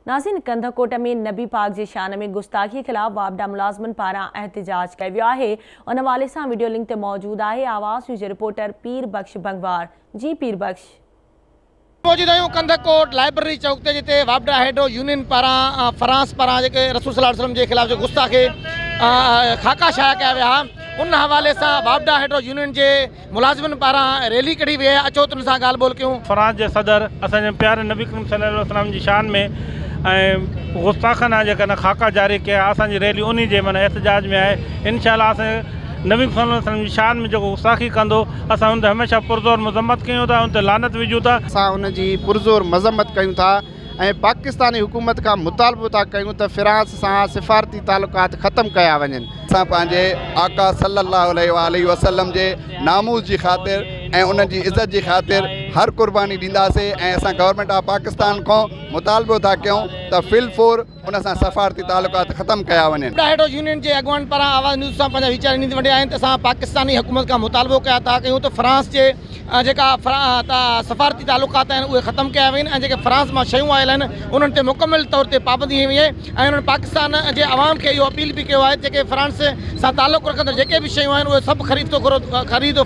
नाज़रीन, कंधाकोट में नबी पाक जी शान में गुस्ताखी खिलाफ वापडा मुलाजमन पारा एहतजाज किया वियो है। उन हवाले से वीडियो लिंक ते मौजूद है। आवाज़ न्यूज़ रिपोर्टर पीर बख्श बंगवार। जी पीर बख्श। मौजूद आहियूं कंधाकोट लाइब्रेरी चौक ते, जिते वापडा हेडो यूनियन पारा फ्रांस पारा जेके रसूल सल्लल्लाहु अलैहि वसल्लम के खिलाफ जो गुस्ताखे खाका शाया किया विया उन हवाले से वापडा हेडो यूनियन के मुलाजमन पारा रैली कढ़ी वी है। अचो तुम सां ॻाल्हि ॿोल कयूं। फ्रांस के सदर असांजे प्यारे नबी करीम सल्लल्लाहु अलैहि वसल्लम की शान में गुस्ताखना जेका खाका जारी किया, असांजी रैली उन्हीं जे मन एहतजाज में है। इंशाअल्लाह असां नबी सल्लल्लाहु अलैहि वसल्लम की शान में जो गुस्ताखी कंदो असां उन ते हमेशा पुरज़ोर मज़म्मत कयूं था, उन ते लानत विझूं था। असां उन जी पुरज़ोर मज़म्मत कयूं था ऐं पाकिस्तानी हुकूमत का मुतालबो था कयूं त फ्रांस सां सिफ़ारती ताल्लुकात ख़त्म कया वञनि। असां पंहिंजे आका सल्लल्लाहु अलैहि वसल्लम जे नामूस जी ख़ातिर ऐं उन जी इज़त जी ख़ातिर हर कुर्बानी ॾींदासीं ऐं असां गवर्नमेंट ऑफ पाकिस्तान खां मुतालबो था कयूं त फिलफोर उन सां सफ़ारती ताल्लुकात ख़त्म कया वञनि। हेडो यूनियन के अॻुवान पारां आवाज़ न्यूज़ सां पंहिंजा वीचार ॾींदे वॾे आहिनि त असां पाकिस्तानी हुकूमत खां मुतालबो कया था कयूं त फ्रांस जे जेका सफ़ारती ताल्लुकात आहिनि उहे ख़त्म कया वञनि ऐं जेके फ्रांस मां शयूं आयल आहिनि उन्हनि ते मुकमिल तौर ते पाबंदी हई आहे ऐं उन्हनि पाकिस्तान जे आवाम खे इहो अपील बि कयो आहे जेके फ्रांस सां ताल्लुक़ रखंदड़ जेके बि शयूं आहिनि उहे सभु ख़रीदो